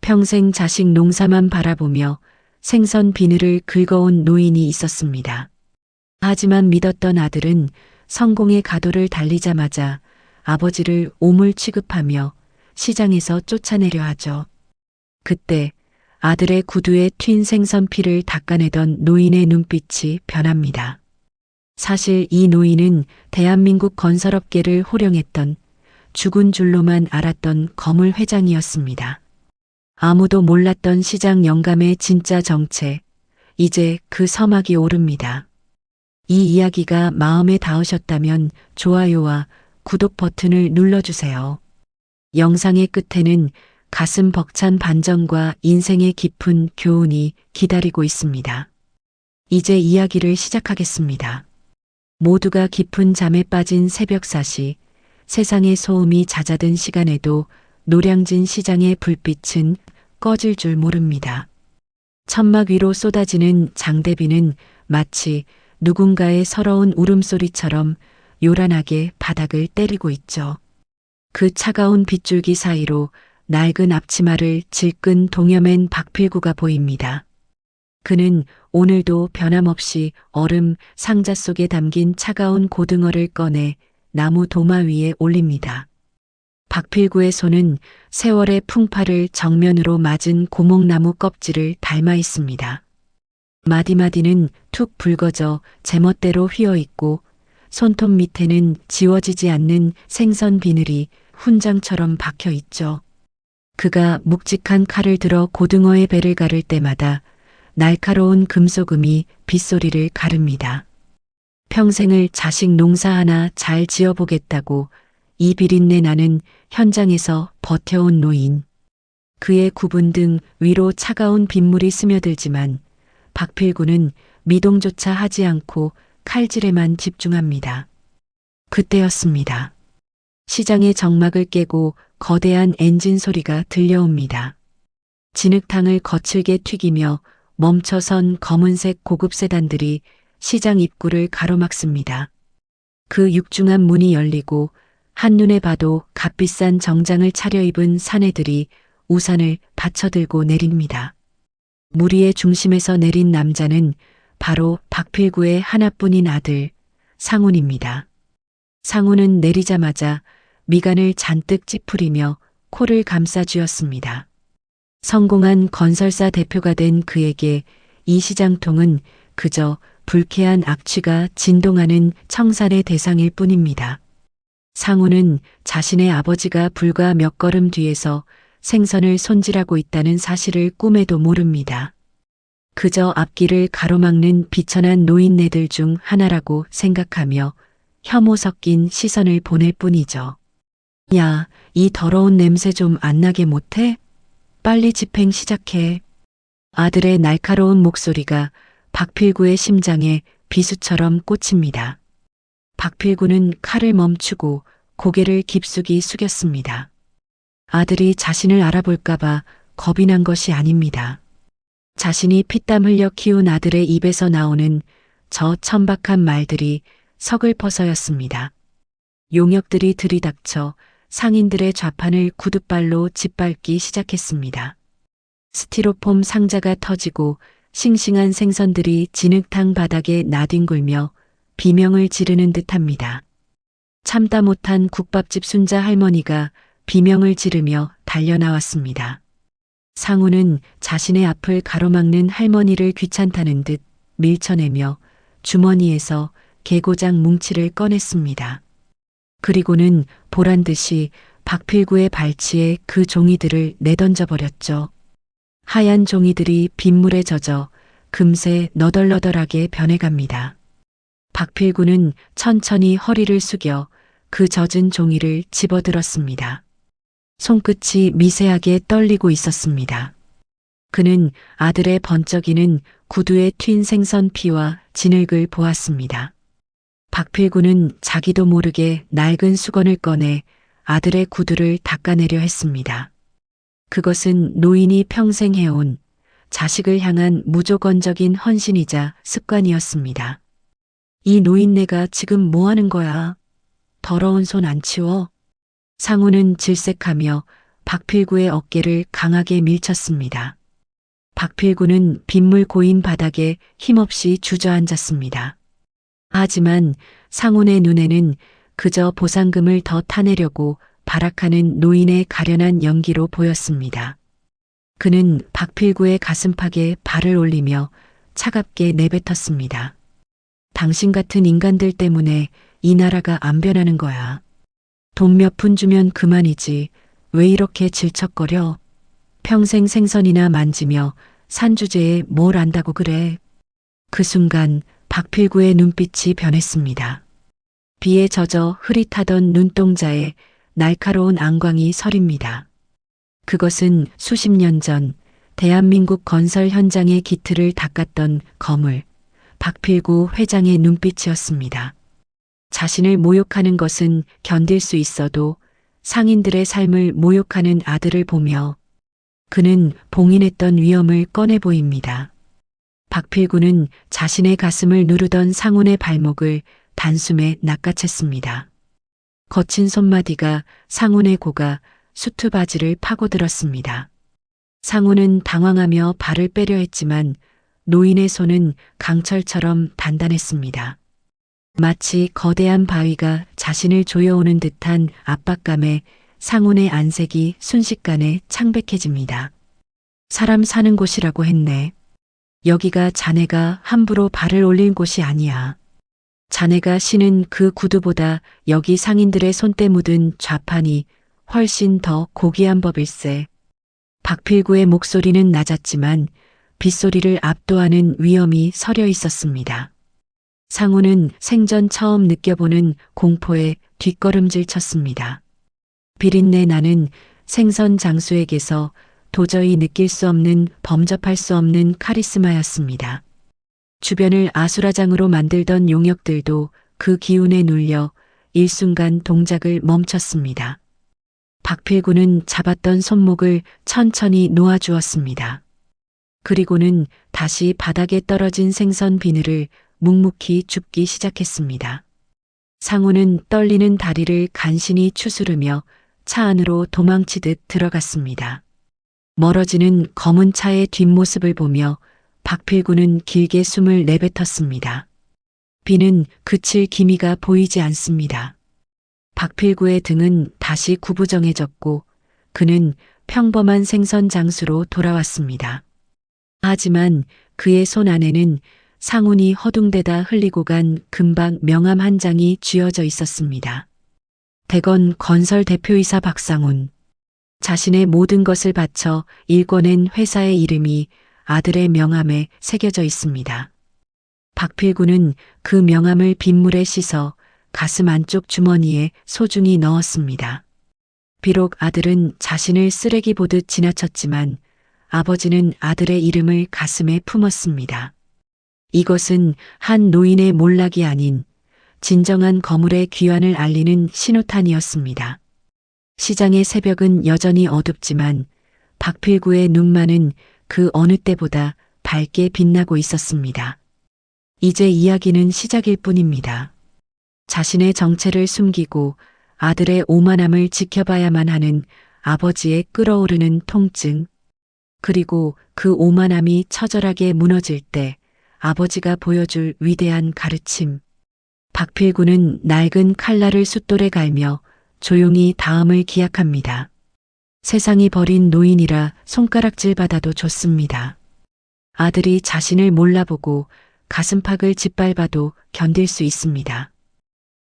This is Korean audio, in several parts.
평생 자식 농사만 바라보며 생선 비늘을 긁어온 노인이 있었습니다. 하지만 믿었던 아들은 성공의 가도를 달리자마자 아버지를 오물 취급하며 시장에서 쫓아내려 하죠. 그때 아들의 구두에 튄 생선 피를 닦아내던 노인의 눈빛이 변합니다. 사실 이 노인은 대한민국 건설업계를 호령했던 죽은 줄로만 알았던 거물 회장이었습니다. 아무도 몰랐던 시장 영감의 진짜 정체, 이제 그 서막이 오릅니다. 이 이야기가 마음에 닿으셨다면 좋아요와 구독 버튼을 눌러주세요. 영상의 끝에는 가슴 벅찬 반전과 인생의 깊은 교훈이 기다리고 있습니다. 이제 이야기를 시작하겠습니다. 모두가 깊은 잠에 빠진 새벽 4시, 세상의 소음이 잦아든 시간에도 노량진 시장의 불빛은 꺼질 줄 모릅니다. 천막 위로 쏟아지는 장대비는 마치 누군가의 서러운 울음소리처럼 요란하게 바닥을 때리고 있죠. 그 차가운 빗줄기 사이로 낡은 앞치마를 질끈 동여맨 박필구가 보입니다. 그는 오늘도 변함없이 얼음 상자 속에 담긴 차가운 고등어를 꺼내 나무 도마 위에 올립니다. 박필구의 손은 세월의 풍파를 정면으로 맞은 고목나무 껍질을 닮아 있습니다. 마디마디는 툭 붉어져 제멋대로 휘어있고 손톱 밑에는 지워지지 않는 생선 비늘이 훈장처럼 박혀 있죠. 그가 묵직한 칼을 들어 고등어의 배를 가를 때마다 날카로운 금소금이 빗소리를 가릅니다. 평생을 자식 농사 하나 잘 지어보겠다고 이 비린내 나는 현장에서 버텨온 노인. 그의 구분 등 위로 차가운 빗물이 스며들지만 박필구는 미동조차 하지 않고 칼질에만 집중합니다. 그때였습니다. 시장의 정막을 깨고 거대한 엔진 소리가 들려옵니다. 진흙탕을 거칠게 튀기며 멈춰선 검은색 고급 세단들이 시장 입구를 가로막습니다. 그 육중한 문이 열리고 한눈에 봐도 값비싼 정장을 차려입은 사내들이 우산을 받쳐들고 내립니다. 무리의 중심에서 내린 남자는 바로 박필구의 하나뿐인 아들 상훈입니다. 상훈은 내리자마자 미간을 잔뜩 찌푸리며 코를 감싸쥐었습니다. 성공한 건설사 대표가 된 그에게 이 시장통은 그저 불쾌한 악취가 진동하는 청산의 대상일 뿐입니다. 상훈은 자신의 아버지가 불과 몇 걸음 뒤에서 생선을 손질하고 있다는 사실을 꿈에도 모릅니다. 그저 앞길을 가로막는 비천한 노인네들 중 하나라고 생각하며 혐오 섞인 시선을 보낼 뿐이죠. 야, 이 더러운 냄새 좀 안 나게 못해? 빨리 집행 시작해. 아들의 날카로운 목소리가 박필구의 심장에 비수처럼 꽂힙니다. 박필구는 칼을 멈추고 고개를 깊숙이 숙였습니다. 아들이 자신을 알아볼까봐 겁이 난 것이 아닙니다. 자신이 피땀 흘려 키운 아들의 입에서 나오는 저 천박한 말들이 서글퍼서였습니다. 용역들이 들이닥쳐 상인들의 좌판을 구둣발로 짓밟기 시작했습니다. 스티로폼 상자가 터지고 싱싱한 생선들이 진흙탕 바닥에 나뒹굴며 비명을 지르는 듯합니다. 참다 못한 국밥집 순자 할머니가 비명을 지르며 달려나왔습니다. 상훈은 자신의 앞을 가로막는 할머니를 귀찮다는 듯 밀쳐내며 주머니에서 개고장 뭉치를 꺼냈습니다. 그리고는 보란듯이 박필구의 발치에 그 종이들을 내던져 버렸죠. 하얀 종이들이 빗물에 젖어 금세 너덜너덜하게 변해갑니다. 박필구는 천천히 허리를 숙여 그 젖은 종이를 집어들었습니다. 손끝이 미세하게 떨리고 있었습니다. 그는 아들의 번쩍이는 구두에 튄 생선 피와 진흙을 보았습니다. 박필구는 자기도 모르게 낡은 수건을 꺼내 아들의 구두를 닦아내려 했습니다. 그것은 노인이 평생 해온 자식을 향한 무조건적인 헌신이자 습관이었습니다. 이 노인네가 지금 뭐 하는 거야? 더러운 손 안 치워? 상훈은 질색하며 박필구의 어깨를 강하게 밀쳤습니다. 박필구는 빗물 고인 바닥에 힘없이 주저앉았습니다. 하지만 상훈의 눈에는 그저 보상금을 더 타내려고 발악하는 노인의 가련한 연기로 보였습니다. 그는 박필구의 가슴팍에 발을 올리며 차갑게 내뱉었습니다. 당신 같은 인간들 때문에 이 나라가 안 변하는 거야. 돈 몇 푼 주면 그만이지. 왜 이렇게 질척거려? 평생 생선이나 만지며 산 주제에 뭘 안다고 그래. 그 순간 박필구의 눈빛이 변했습니다. 비에 젖어 흐릿하던 눈동자에 날카로운 안광이 서립니다. 그것은 수십 년 전 대한민국 건설 현장의 기틀을 닦았던 거물, 박필구 회장의 눈빛이었습니다. 자신을 모욕하는 것은 견딜 수 있어도 상인들의 삶을 모욕하는 아들을 보며 그는 봉인했던 위험을 꺼내 보입니다. 박필구는 자신의 가슴을 누르던 상훈의 발목을 단숨에 낚아챘습니다. 거친 손마디가 상훈의 고가 수트바지를 파고들었습니다. 상훈은 당황하며 발을 빼려 했지만 노인의 손은 강철처럼 단단했습니다. 마치 거대한 바위가 자신을 조여오는 듯한 압박감에 상훈의 안색이 순식간에 창백해집니다. 사람 사는 곳이라고 했네. 여기가 자네가 함부로 발을 올릴 곳이 아니야. 자네가 신은 그 구두보다 여기 상인들의 손때 묻은 좌판이 훨씬 더 고귀한 법일세. 박필구의 목소리는 낮았지만 빗소리를 압도하는 위엄이 서려 있었습니다. 상훈은 생전 처음 느껴보는 공포에 뒷걸음질 쳤습니다. 비린내 나는 생선 장수에게서 도저히 느낄 수 없는 범접할 수 없는 카리스마였습니다. 주변을 아수라장으로 만들던 용역들도 그 기운에 눌려 일순간 동작을 멈췄습니다. 박필구는 잡았던 손목을 천천히 놓아주었습니다. 그리고는 다시 바닥에 떨어진 생선 비늘을 묵묵히 줍기 시작했습니다. 상훈은 떨리는 다리를 간신히 추스르며 차 안으로 도망치듯 들어갔습니다. 멀어지는 검은 차의 뒷모습을 보며 박필구는 길게 숨을 내뱉었습니다. 비는 그칠 기미가 보이지 않습니다. 박필구의 등은 다시 구부정해졌고 그는 평범한 생선 장수로 돌아왔습니다. 하지만 그의 손 안에는 상훈이 허둥대다 흘리고 간 금박 명함 한 장이 쥐어져 있었습니다. 대건 건설 대표이사 박상훈. 자신의 모든 것을 바쳐 일궈낸 회사의 이름이 아들의 명함에 새겨져 있습니다. 박필구는 그 명함을 빗물에 씻어 가슴 안쪽 주머니에 소중히 넣었습니다. 비록 아들은 자신을 쓰레기 보듯 지나쳤지만 아버지는 아들의 이름을 가슴에 품었습니다. 이것은 한 노인의 몰락이 아닌 진정한 거물의 귀환을 알리는 신호탄이었습니다. 시장의 새벽은 여전히 어둡지만 박필구의 눈만은 그 어느 때보다 밝게 빛나고 있었습니다. 이제 이야기는 시작일 뿐입니다. 자신의 정체를 숨기고 아들의 오만함을 지켜봐야만 하는 아버지의 끓어오르는 통증, 그리고 그 오만함이 처절하게 무너질 때 아버지가 보여줄 위대한 가르침. 박필구는 낡은 칼날을 숫돌에 갈며 조용히 다음을 기약합니다. 세상이 버린 노인이라 손가락질 받아도 좋습니다. 아들이 자신을 몰라보고 가슴팍을 짓밟아도 견딜 수 있습니다.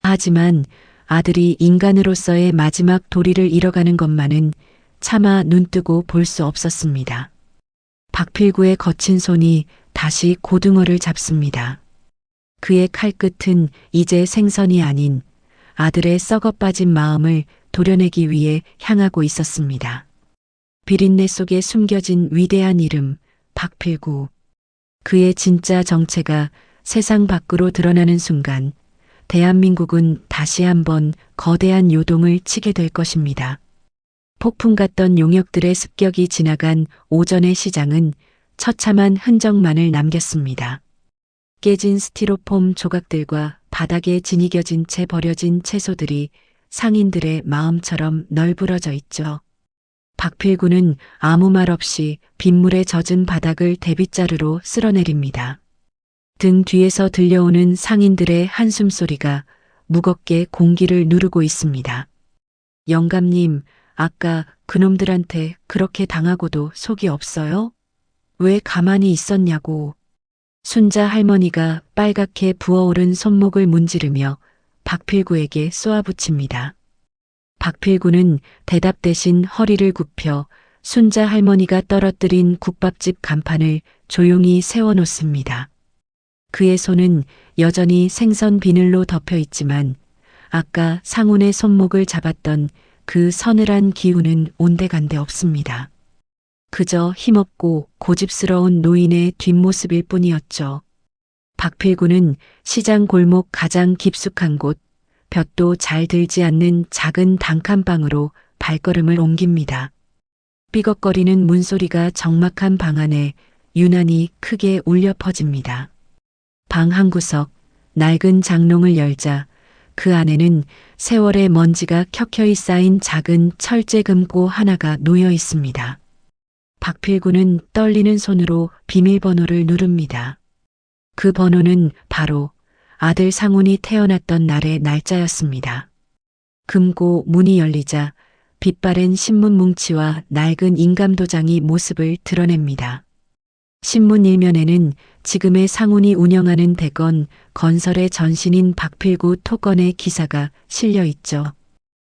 하지만 아들이 인간으로서의 마지막 도리를 잃어가는 것만은 차마 눈뜨고 볼 수 없었습니다. 박필구의 거친 손이 다시 고등어를 잡습니다. 그의 칼끝은 이제 생선이 아닌 아들의 썩어빠진 마음을 도려내기 위해 향하고 있었습니다. 비린내 속에 숨겨진 위대한 이름, 박필구. 그의 진짜 정체가 세상 밖으로 드러나는 순간 대한민국은 다시 한번 거대한 요동을 치게 될 것입니다. 폭풍 같던 용역들의 습격이 지나간 오전의 시장은 처참한 흔적만을 남겼습니다. 깨진 스티로폼 조각들과 바닥에 지니겨진 채 버려진 채소들이 상인들의 마음처럼 널브러져 있죠. 박필구는 아무 말 없이 빗물에 젖은 바닥을 대빗자루로 쓸어내립니다. 등 뒤에서 들려오는 상인들의 한숨소리가 무겁게 공기를 누르고 있습니다. 영감님, 아까 그놈들한테 그렇게 당하고도 속이 없어요? 왜 가만히 있었냐고. 순자 할머니가 빨갛게 부어오른 손목을 문지르며 박필구에게 쏘아붙입니다. 박필구는 대답 대신 허리를 굽혀 순자 할머니가 떨어뜨린 국밥집 간판을 조용히 세워놓습니다. 그의 손은 여전히 생선 비늘로 덮여 있지만 아까 상훈의 손목을 잡았던 그 서늘한 기운은 온데간데 없습니다. 그저 힘없고 고집스러운 노인의 뒷모습일 뿐이었죠. 박필구는 시장 골목 가장 깊숙한 곳, 볕도 잘 들지 않는 작은 단칸방으로 발걸음을 옮깁니다. 삐걱거리는 문소리가 적막한 방 안에 유난히 크게 울려 퍼집니다. 방 한 구석, 낡은 장롱을 열자 그 안에는 세월의 먼지가 켜켜이 쌓인 작은 철제 금고 하나가 놓여 있습니다. 박필구는 떨리는 손으로 비밀번호를 누릅니다. 그 번호는 바로 아들 상훈이 태어났던 날의 날짜였습니다. 금고 문이 열리자 빛바랜 신문 뭉치와 낡은 인감도장이 모습을 드러냅니다. 신문 일면에는 지금의 상훈이 운영하는 대건 건설의 전신인 박필구 토건의 기사가 실려 있죠.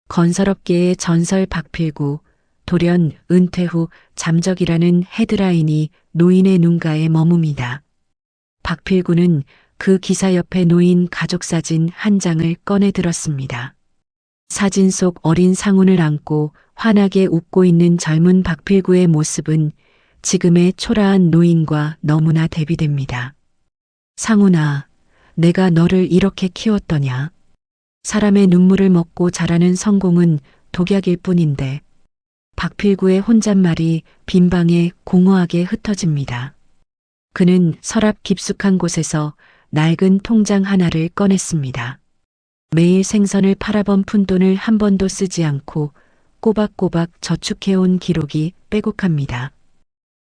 건설업계의 전설 박필구, 돌연 은퇴 후 잠적이라는 헤드라인이 노인의 눈가에 머뭅니다. 박필구는 그 기사 옆에 놓인 가족사진 한 장을 꺼내 들었습니다. 사진 속 어린 상훈을 안고 환하게 웃고 있는 젊은 박필구의 모습은 지금의 초라한 노인과 너무나 대비됩니다. 상훈아, 내가 너를 이렇게 키웠더냐. 사람의 눈물을 먹고 자라는 성공은 독약일 뿐인데. 박필구의 혼잣말이 빈방에 공허하게 흩어집니다. 그는 서랍 깊숙한 곳에서 낡은 통장 하나를 꺼냈습니다. 매일 생선을 팔아본 푼돈을 한 번도 쓰지 않고 꼬박꼬박 저축해온 기록이 빼곡합니다.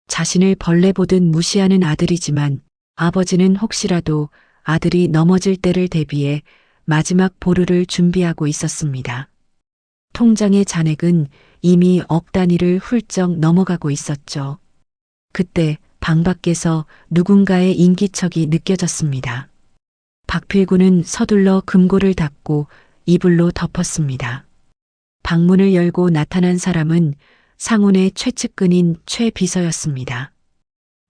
자신을 벌레 보듯 무시하는 아들이지만 아버지는 혹시라도 아들이 넘어질 때를 대비해 마지막 보루를 준비하고 있었습니다. 통장의 잔액은 이미 억 단위를 훌쩍 넘어가고 있었죠. 그때 방 밖에서 누군가의 인기척이 느껴졌습니다. 박필구는 서둘러 금고를 닫고 이불로 덮었습니다. 방문을 열고 나타난 사람은 상훈의 최측근인 최 비서였습니다.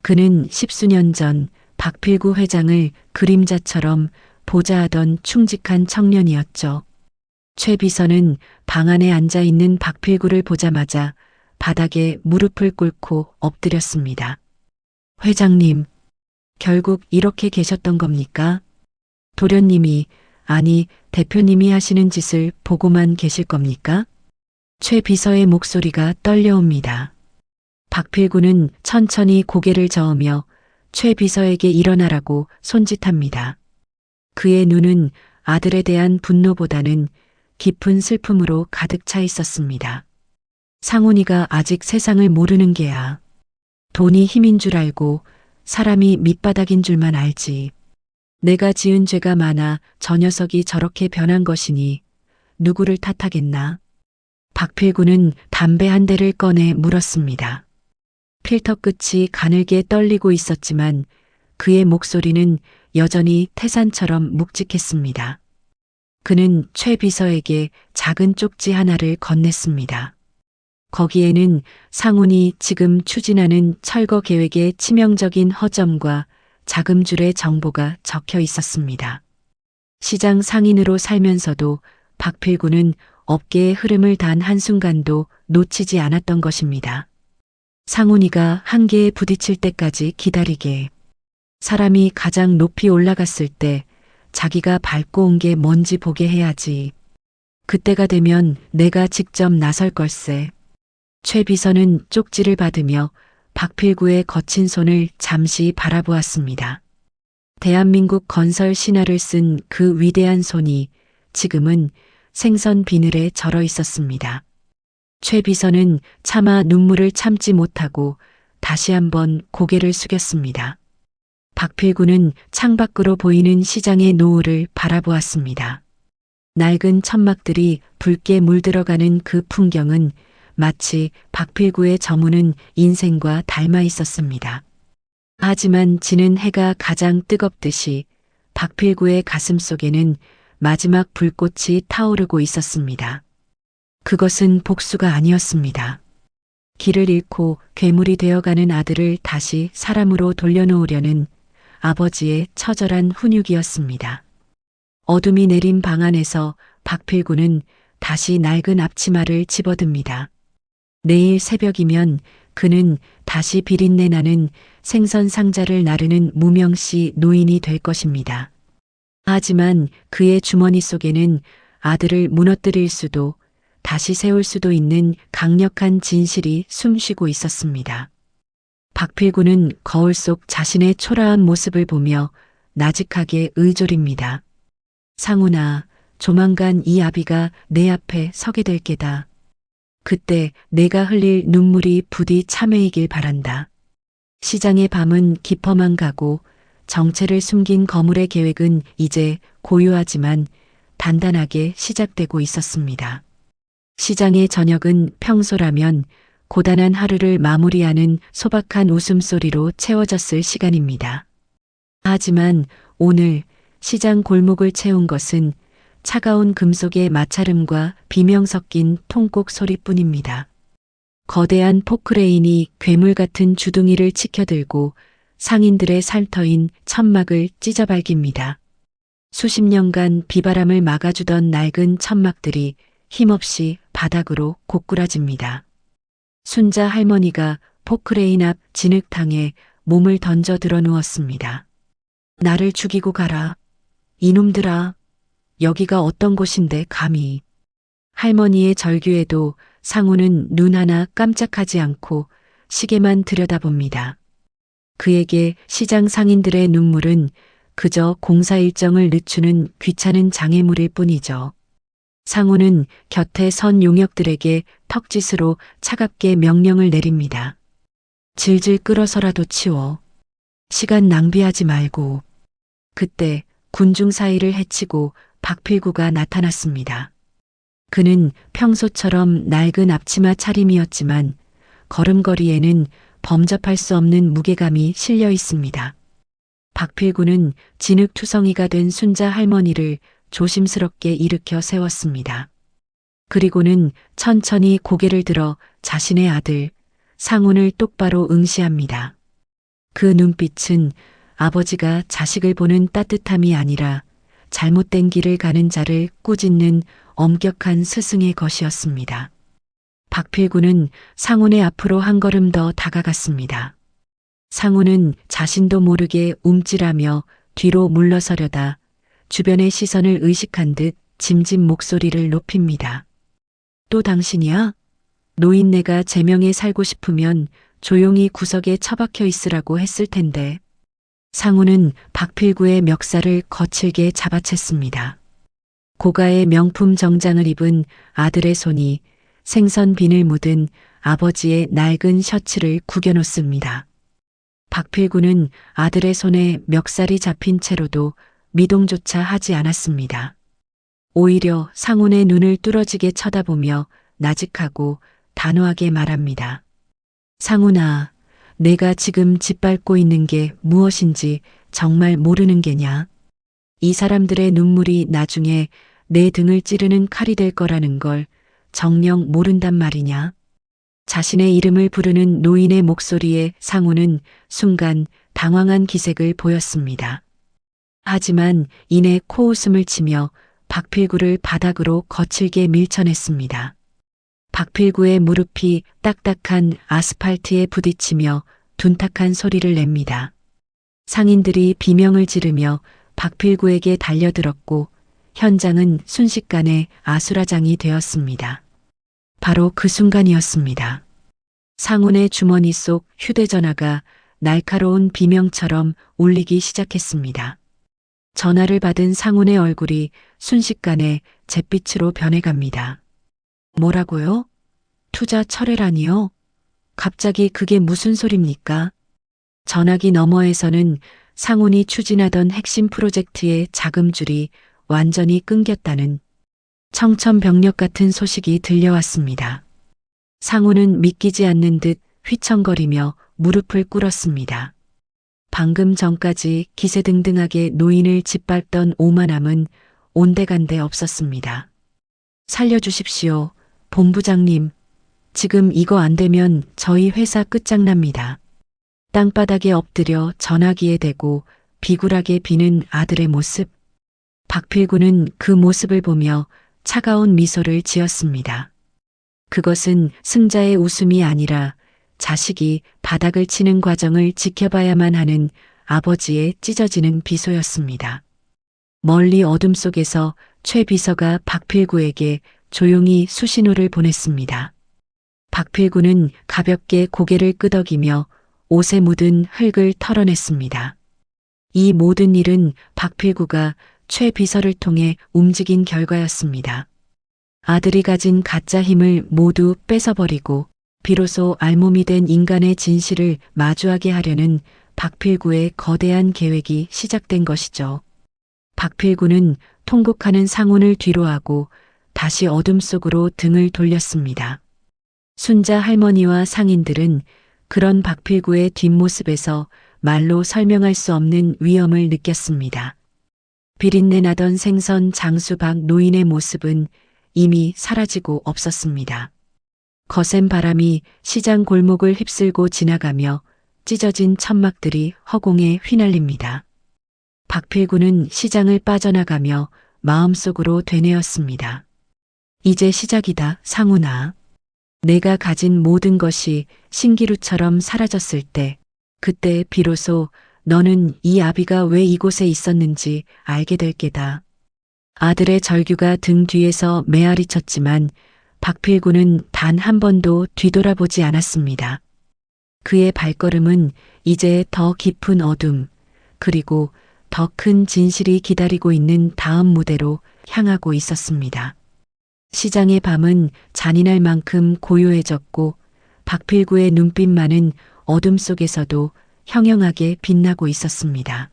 그는 10수년 전 박필구 회장을 그림자처럼 보좌하던 충직한 청년이었죠. 최 비서는 방 안에 앉아 있는 박필구를 보자마자 바닥에 무릎을 꿇고 엎드렸습니다. 회장님, 결국 이렇게 계셨던 겁니까? 도련님이, 아니 대표님이 하시는 짓을 보고만 계실 겁니까? 최 비서의 목소리가 떨려옵니다. 박필구는 천천히 고개를 저으며 최 비서에게 일어나라고 손짓합니다. 그의 눈은 아들에 대한 분노보다는 깊은 슬픔으로 가득 차 있었습니다. 상훈이가 아직 세상을 모르는 게야. 돈이 힘인 줄 알고 사람이 밑바닥인 줄만 알지. 내가 지은 죄가 많아 저 녀석이 저렇게 변한 것이니 누구를 탓하겠나. 박필구는 담배 한 대를 꺼내 물었습니다. 필터 끝이 가늘게 떨리고 있었지만 그의 목소리는 여전히 태산처럼 묵직했습니다. 그는 최 비서에게 작은 쪽지 하나를 건넸습니다. 거기에는 상훈이 지금 추진하는 철거 계획의 치명적인 허점과 자금줄의 정보가 적혀 있었습니다. 시장 상인으로 살면서도 박필구는 업계의 흐름을 단 한순간도 놓치지 않았던 것입니다. 상훈이가 한계에 부딪힐 때까지 기다리게. 사람이 가장 높이 올라갔을 때 자기가 밟고 온 게 뭔지 보게 해야지. 그때가 되면 내가 직접 나설 걸세. 최 비서는 쪽지를 받으며 박필구의 거친 손을 잠시 바라보았습니다. 대한민국 건설 신화를 쓴 그 위대한 손이 지금은 생선 비늘에 절어 있었습니다. 최 비서는 차마 눈물을 참지 못하고 다시 한번 고개를 숙였습니다. 박필구는 창밖으로 보이는 시장의 노을을 바라보았습니다. 낡은 천막들이 붉게 물들어가는 그 풍경은 마치 박필구의 저무는 인생과 닮아 있었습니다. 하지만 지는 해가 가장 뜨겁듯이 박필구의 가슴 속에는 마지막 불꽃이 타오르고 있었습니다. 그것은 복수가 아니었습니다. 길을 잃고 괴물이 되어가는 아들을 다시 사람으로 돌려놓으려는 아버지의 처절한 훈육이었습니다. 어둠이 내린 방 안에서 박필구는 다시 낡은 앞치마를 집어듭니다. 내일 새벽이면 그는 다시 비린내 나는 생선 상자를 나르는 무명씨 노인이 될 것입니다. 하지만 그의 주머니 속에는 아들을 무너뜨릴 수도 다시 세울 수도 있는 강력한 진실이 숨쉬고 있었습니다. 박필구는 거울 속 자신의 초라한 모습을 보며 나직하게 의졸입니다. 상훈아, 조만간 이 아비가 내 앞에 서게 될 게다. 그때 내가 흘릴 눈물이 부디 참회이길 바란다. 시장의 밤은 깊어만 가고 정체를 숨긴 거물의 계획은 이제 고요하지만 단단하게 시작되고 있었습니다. 시장의 저녁은 평소라면 고단한 하루를 마무리하는 소박한 웃음소리로 채워졌을 시간입니다. 하지만 오늘 시장 골목을 채운 것은 차가운 금속의 마찰음과 비명 섞인 통곡 소리뿐입니다. 거대한 포크레인이 괴물 같은 주둥이를 치켜들고 상인들의 살터인 천막을 찢어발깁니다. 수십 년간 비바람을 막아주던 낡은 천막들이 힘없이 바닥으로 고꾸라집니다. 순자 할머니가 포크레인 앞 진흙탕에 몸을 던져 들어 누웠습니다. 나를 죽이고 가라. 이놈들아. 여기가 어떤 곳인데 감히. 할머니의 절규에도 상우는 눈 하나 깜짝하지 않고 시계만 들여다봅니다. 그에게 시장 상인들의 눈물은 그저 공사 일정을 늦추는 귀찮은 장애물일 뿐이죠. 상우는 곁에 선 용역들에게 턱짓으로 차갑게 명령을 내립니다. 질질 끌어서라도 치워. 시간 낭비하지 말고. 그때 군중 사이를 헤치고 박필구가 나타났습니다. 그는 평소처럼 낡은 앞치마 차림이었지만 걸음걸이에는 범접할 수 없는 무게감이 실려 있습니다. 박필구는 진흙투성이가 된 순자 할머니를 조심스럽게 일으켜 세웠습니다. 그리고는 천천히 고개를 들어 자신의 아들 상훈을 똑바로 응시합니다. 그 눈빛은 아버지가 자식을 보는 따뜻함이 아니라 잘못된 길을 가는 자를 꾸짖는 엄격한 스승의 것이었습니다. 박필구는 상훈의 앞으로 한 걸음 더 다가갔습니다. 상훈은 자신도 모르게 움찔하며 뒤로 물러서려다 주변의 시선을 의식한 듯 짐진 목소리를 높입니다. 또 당신이야? 노인네가 제명에 살고 싶으면 조용히 구석에 처박혀 있으라고 했을 텐데. 상훈은 박필구의 멱살을 거칠게 잡아챘습니다. 고가의 명품 정장을 입은 아들의 손이 생선 비늘 묻은 아버지의 낡은 셔츠를 구겨놓습니다. 박필구는 아들의 손에 멱살이 잡힌 채로도 미동조차 하지 않았습니다. 오히려 상훈의 눈을 뚫어지게 쳐다보며 나직하고 단호하게 말합니다. 상훈아, 내가 지금 짓밟고 있는 게 무엇인지 정말 모르는 게냐? 이 사람들의 눈물이 나중에 내 등을 찌르는 칼이 될 거라는 걸 정녕 모른단 말이냐? 자신의 이름을 부르는 노인의 목소리에 상훈은 순간 당황한 기색을 보였습니다. 하지만 이내 코웃음을 치며 박필구를 바닥으로 거칠게 밀쳐냈습니다. 박필구의 무릎이 딱딱한 아스팔트에 부딪히며 둔탁한 소리를 냅니다. 상인들이 비명을 지르며 박필구에게 달려들었고 현장은 순식간에 아수라장이 되었습니다. 바로 그 순간이었습니다. 상훈의 주머니 속 휴대전화가 날카로운 비명처럼 울리기 시작했습니다. 전화를 받은 상훈의 얼굴이 순식간에 잿빛으로 변해갑니다. 뭐라고요? 투자 철회라니요? 갑자기 그게 무슨 소립니까? 전화기 너머에서는 상훈이 추진하던 핵심 프로젝트의 자금줄이 완전히 끊겼다는 청천벽력 같은 소식이 들려왔습니다. 상훈은 믿기지 않는 듯 휘청거리며 무릎을 꿇었습니다. 방금 전까지 기세등등하게 노인을 짓밟던 오만함은 온데간데 없었습니다. 살려주십시오, 본부장님. 지금 이거 안 되면 저희 회사 끝장납니다. 땅바닥에 엎드려 전화기에 대고 비굴하게 비는 아들의 모습. 박필구는 그 모습을 보며 차가운 미소를 지었습니다. 그것은 승자의 웃음이 아니라 자식이 바닥을 치는 과정을 지켜봐야만 하는 아버지의 찢어지는 비소였습니다. 멀리 어둠 속에서 최 비서가 박필구에게 조용히 수신호를 보냈습니다. 박필구는 가볍게 고개를 끄덕이며 옷에 묻은 흙을 털어냈습니다. 이 모든 일은 박필구가 최 비서를 통해 움직인 결과였습니다. 아들이 가진 가짜 힘을 모두 뺏어버리고 비로소 알몸이 된 인간의 진실을 마주하게 하려는 박필구의 거대한 계획이 시작된 것이죠. 박필구는 통곡하는 상훈을 뒤로하고 다시 어둠 속으로 등을 돌렸습니다. 순자 할머니와 상인들은 그런 박필구의 뒷모습에서 말로 설명할 수 없는 위험을 느꼈습니다. 비린내 나던 생선 장수 박 노인의 모습은 이미 사라지고 없었습니다. 거센 바람이 시장 골목을 휩쓸고 지나가며 찢어진 천막들이 허공에 휘날립니다. 박필구는 시장을 빠져나가며 마음속으로 되뇌었습니다. 이제 시작이다, 상훈아. 내가 가진 모든 것이 신기루처럼 사라졌을 때, 그때 비로소 너는 이 아비가 왜 이곳에 있었는지 알게 될 게다. 아들의 절규가 등 뒤에서 메아리 쳤지만 박필구는 단 한 번도 뒤돌아보지 않았습니다. 그의 발걸음은 이제 더 깊은 어둠, 그리고 더 큰 진실이 기다리고 있는 다음 무대로 향하고 있었습니다. 시장의 밤은 잔인할 만큼 고요해졌고 박필구의 눈빛만은 어둠 속에서도 형형하게 빛나고 있었습니다.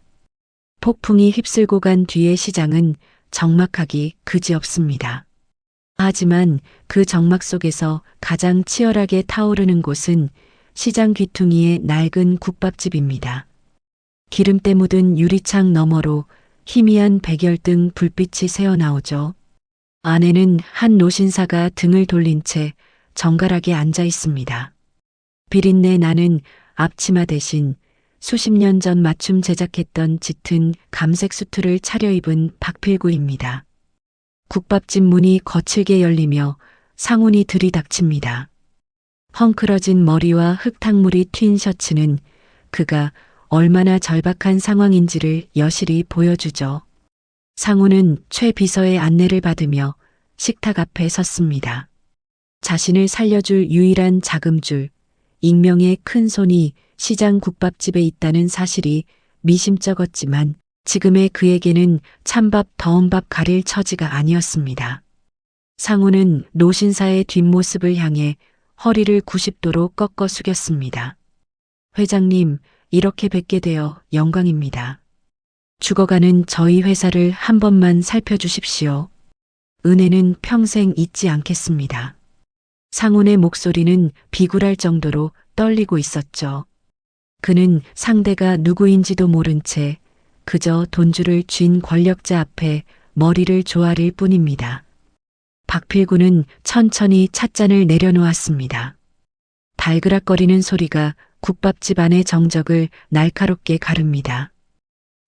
폭풍이 휩쓸고 간 뒤의 시장은 적막하기 그지없습니다. 하지만 그 적막 속에서 가장 치열하게 타오르는 곳은 시장 귀퉁이의 낡은 국밥집입니다. 기름때 묻은 유리창 너머로 희미한 백열등 불빛이 새어나오죠. 안에는 한 노신사가 등을 돌린 채 정갈하게 앉아 있습니다. 비린내 나는 앞치마 대신 수십 년 전 맞춤 제작했던 짙은 감색 수트를 차려입은 박필구입니다. 국밥집 문이 거칠게 열리며 상훈이 들이닥칩니다. 헝클어진 머리와 흙탕물이 튄 셔츠는 그가 얼마나 절박한 상황인지를 여실히 보여주죠. 상훈은 최 비서의 안내를 받으며 식탁 앞에 섰습니다. 자신을 살려줄 유일한 자금줄, 익명의 큰 손이 시장 국밥집에 있다는 사실이 미심쩍었지만 지금의 그에게는 찬밥 더운 밥 가릴 처지가 아니었습니다. 상훈은 노신사의 뒷모습을 향해 허리를 90도로 꺾어 숙였습니다. 회장님, 이렇게 뵙게 되어 영광입니다. 죽어가는 저희 회사를 한 번만 살펴주십시오. 은혜는 평생 잊지 않겠습니다. 상훈의 목소리는 비굴할 정도로 떨리고 있었죠. 그는 상대가 누구인지도 모른 채 그저 돈줄을 쥔 권력자 앞에 머리를 조아릴 뿐입니다. 박필구는 천천히 찻잔을 내려놓았습니다. 달그락거리는 소리가 국밥집 안의 정적을 날카롭게 가릅니다.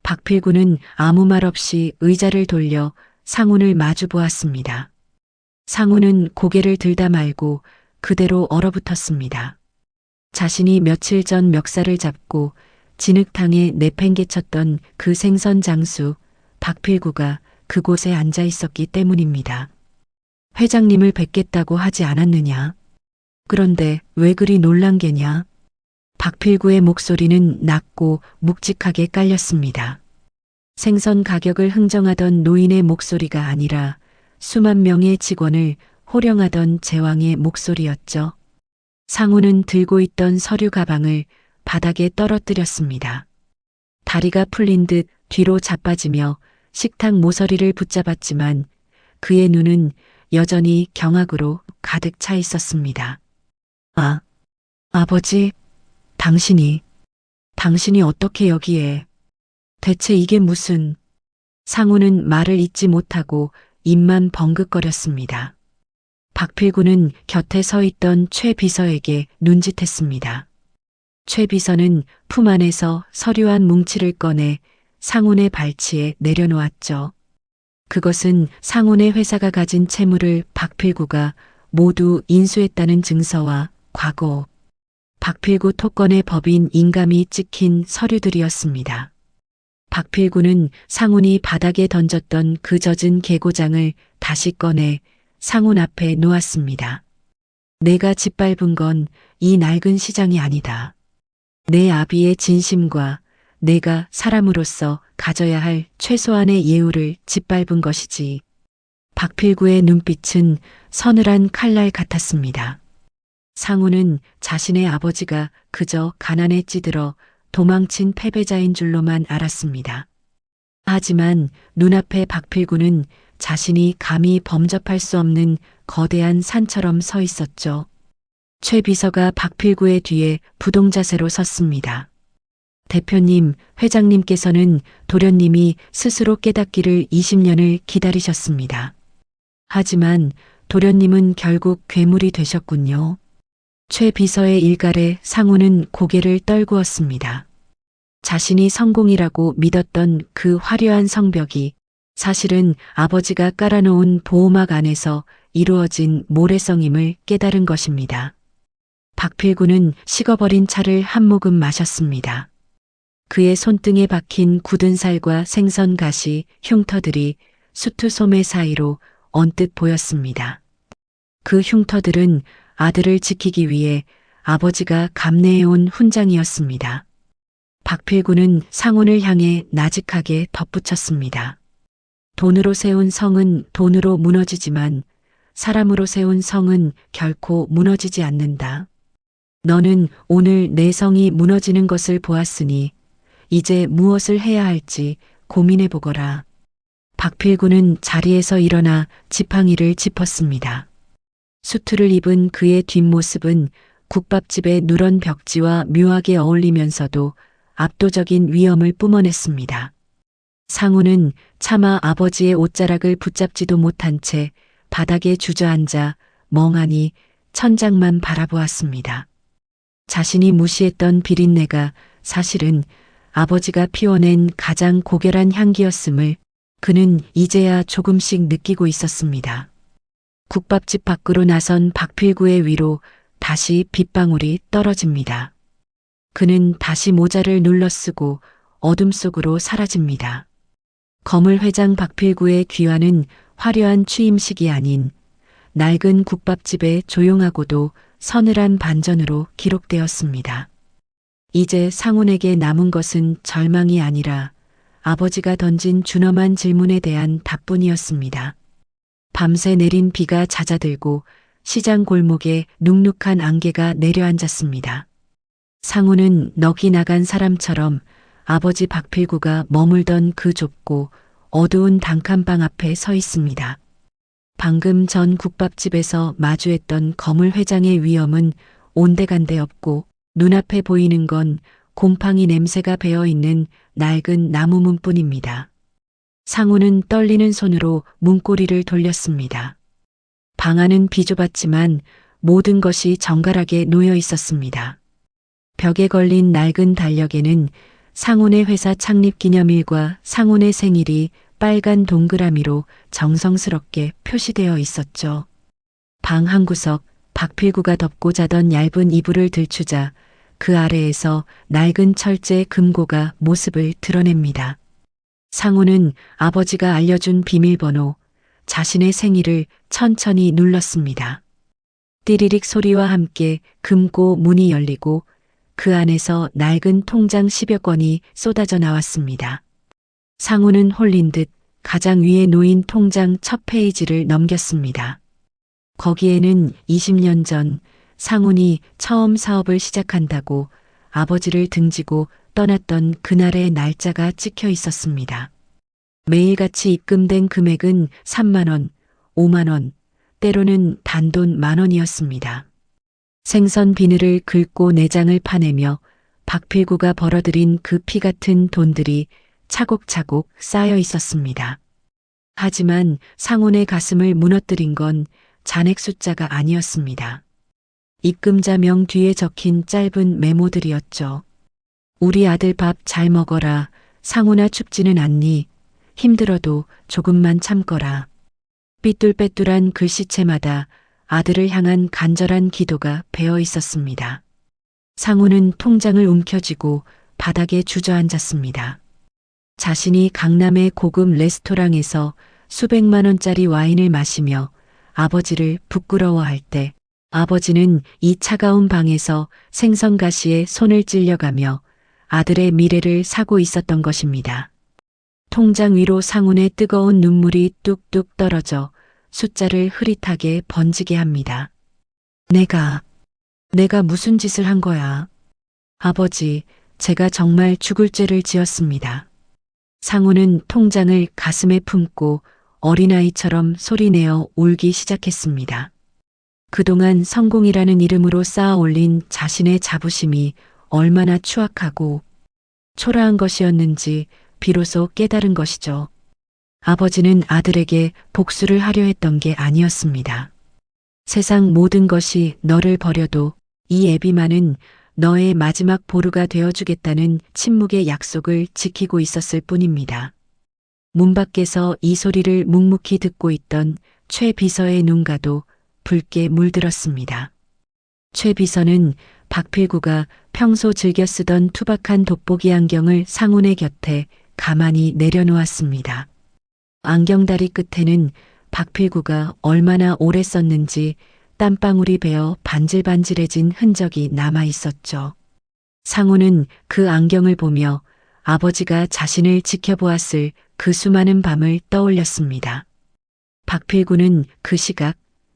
박필구는 아무 말 없이 의자를 돌려 상훈을 마주 보았습니다. 상훈은 고개를 들다 말고 그대로 얼어붙었습니다. 자신이 며칠 전 멱살을 잡고 진흙탕에 내팽개쳤던 그 생선 장수 박필구가 그곳에 앉아 있었기 때문입니다. 회장님을 뵙겠다고 하지 않았느냐? 그런데 왜 그리 놀란 게냐? 박필구의 목소리는 낮고 묵직하게 깔렸습니다. 생선 가격을 흥정하던 노인의 목소리가 아니라 수만 명의 직원을 호령하던 제왕의 목소리였죠. 상우는 들고 있던 서류 가방을 바닥에 떨어뜨렸습니다. 다리가 풀린 듯 뒤로 자빠지며 식탁 모서리를 붙잡았지만 그의 눈은 여전히 경악으로 가득 차 있었습니다. 아버지, 당신이 어떻게 여기에? 대체 이게 무슨? 상우는 말을 잇지 못하고 입만 벙긋거렸습니다. 박필구는 곁에 서 있던 최 비서에게 눈짓했습니다. 최 비서는 품 안에서 서류 한 뭉치를 꺼내 상훈의 발치에 내려놓았죠. 그것은 상훈의 회사가 가진 채무를 박필구가 모두 인수했다는 증서와 과거 박필구 토건의 법인 인감이 찍힌 서류들이었습니다. 박필구는 상훈이 바닥에 던졌던 그 젖은 계고장을 다시 꺼내 상훈 앞에 놓았습니다. 내가 짓밟은 건 이 낡은 시장이 아니다. 내 아비의 진심과 내가 사람으로서 가져야 할 최소한의 예우를 짓밟은 것이지. 박필구의 눈빛은 서늘한 칼날 같았습니다. 상훈은 자신의 아버지가 그저 가난에 찌들어 도망친 패배자인 줄로만 알았습니다. 하지만 눈앞에 박필구는 자신이 감히 범접할 수 없는 거대한 산처럼 서 있었죠. 최 비서가 박필구의 뒤에 부동자세로 섰습니다. 대표님, 회장님께서는 도련님이 스스로 깨닫기를 20년을 기다리셨습니다. 하지만 도련님은 결국 괴물이 되셨군요. 최 비서의 일갈에 상우는 고개를 떨구었습니다. 자신이 성공이라고 믿었던 그 화려한 성벽이 사실은 아버지가 깔아놓은 보호막 안에서 이루어진 모래성임을 깨달은 것입니다. 박필구는 식어버린 차를 한 모금 마셨습니다. 그의 손등에 박힌 굳은 살과 생선 가시, 흉터들이 수트 소매 사이로 언뜻 보였습니다. 그 흉터들은 아들을 지키기 위해 아버지가 감내해온 훈장이었습니다. 박필구는 상훈을 향해 나직하게 덧붙였습니다. 돈으로 세운 성은 돈으로 무너지지만 사람으로 세운 성은 결코 무너지지 않는다. 너는 오늘 내 성이 무너지는 것을 보았으니 이제 무엇을 해야 할지 고민해 보거라. 박필구는 자리에서 일어나 지팡이를 짚었습니다. 수트를 입은 그의 뒷모습은 국밥집의 누런 벽지와 묘하게 어울리면서도 압도적인 위엄을 뿜어냈습니다. 상우는 차마 아버지의 옷자락을 붙잡지도 못한 채 바닥에 주저앉아 멍하니 천장만 바라보았습니다. 자신이 무시했던 비린내가 사실은 아버지가 피워낸 가장 고결한 향기였음을 그는 이제야 조금씩 느끼고 있었습니다. 국밥집 밖으로 나선 박필구의 위로 다시 빗방울이 떨어집니다. 그는 다시 모자를 눌러쓰고 어둠 속으로 사라집니다. 거물 회장 박필구의 귀환은 화려한 취임식이 아닌 낡은 국밥집의 조용하고도 서늘한 반전으로 기록되었습니다. 이제 상훈에게 남은 것은 절망이 아니라 아버지가 던진 준엄한 질문에 대한 답뿐이었습니다. 밤새 내린 비가 잦아들고 시장 골목에 눅눅한 안개가 내려앉았습니다. 상훈은 넋이 나간 사람처럼 아버지 박필구가 머물던 그 좁고 어두운 단칸방 앞에 서 있습니다. 방금 전 국밥집에서 마주했던 거물 회장의 위엄은 온데간데 없고 눈앞에 보이는 건 곰팡이 냄새가 배어있는 낡은 나무 문뿐입니다. 상우는 떨리는 손으로 문고리를 돌렸습니다. 방 안은 비좁았지만 모든 것이 정갈하게 놓여 있었습니다. 벽에 걸린 낡은 달력에는 상훈의 회사 창립 기념일과 상훈의 생일이 빨간 동그라미로 정성스럽게 표시되어 있었죠. 방 한 구석 박필구가 덮고 자던 얇은 이불을 들추자 그 아래에서 낡은 철제 금고가 모습을 드러냅니다. 상훈은 아버지가 알려준 비밀번호, 자신의 생일을 천천히 눌렀습니다. 띠리릭 소리와 함께 금고 문이 열리고 그 안에서 낡은 통장 10여 건이 쏟아져 나왔습니다. 상훈은 홀린 듯 가장 위에 놓인 통장 첫 페이지를 넘겼습니다. 거기에는 20년 전 상훈이 처음 사업을 시작한다고 아버지를 등지고 떠났던 그날의 날짜가 찍혀 있었습니다. 매일같이 입금된 금액은 3만 원, 5만 원, 때로는 단돈 10,000원이었습니다. 생선 비늘을 긁고 내장을 파내며 박필구가 벌어들인 그 피 같은 돈들이 차곡차곡 쌓여 있었습니다. 하지만 상훈의 가슴을 무너뜨린 건 잔액 숫자가 아니었습니다. 입금자명 뒤에 적힌 짧은 메모들이었죠. 우리 아들 밥 잘 먹어라. 상훈아 춥지는 않니? 힘들어도 조금만 참거라. 삐뚤빼뚤한 글씨체마다 아들을 향한 간절한 기도가 배어 있었습니다. 상훈은 통장을 움켜쥐고 바닥에 주저앉았습니다. 자신이 강남의 고급 레스토랑에서 수백만 원짜리 와인을 마시며 아버지를 부끄러워할 때 아버지는 이 차가운 방에서 생선가시에 손을 찔려가며 아들의 미래를 사고 있었던 것입니다. 통장 위로 상훈의 뜨거운 눈물이 뚝뚝 떨어져 숫자를 흐릿하게 번지게 합니다. 내가 무슨 짓을 한 거야? 아버지, 제가 정말 죽을 죄를 지었습니다. 상훈은 통장을 가슴에 품고 어린아이처럼 소리내어 울기 시작했습니다. 그동안 성공이라는 이름으로 쌓아 올린 자신의 자부심이 얼마나 추악하고 초라한 것이었는지 비로소 깨달은 것이죠. 아버지는 아들에게 복수를 하려 했던 게 아니었습니다. 세상 모든 것이 너를 버려도 이 애비만은 너의 마지막 보루가 되어주겠다는 침묵의 약속을 지키고 있었을 뿐입니다. 문 밖에서 이 소리를 묵묵히 듣고 있던 최 비서의 눈가도 붉게 물들었습니다. 최 비서는 박필구가 평소 즐겨 쓰던 투박한 돋보기 안경을 상훈의 곁에 가만히 내려놓았습니다. 안경다리 끝에는 박필구가 얼마나 오래 썼는지 땀방울이 베어 반질반질해진 흔적이 남아 있었죠. 상훈은 그 안경을 보며 아버지가 자신을 지켜보았을 그 수많은 밤을 떠올렸습니다. 박필구는 그 시각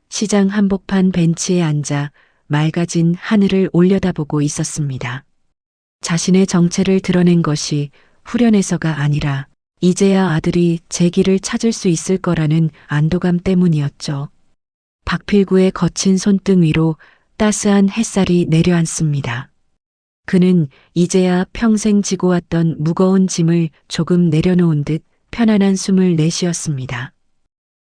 시장 한복판 벤치에 앉아 맑아진 하늘을 올려다보고 있었습니다. 자신의 정체를 드러낸 것이 후련해서가 아니라 이제야 아들이 제 길을 찾을 수 있을 거라는 안도감 때문이었죠. 박필구의 거친 손등 위로 따스한 햇살이 내려앉습니다. 그는 이제야 평생 지고 왔던 무거운 짐을 조금 내려놓은 듯 편안한 숨을 내쉬었습니다.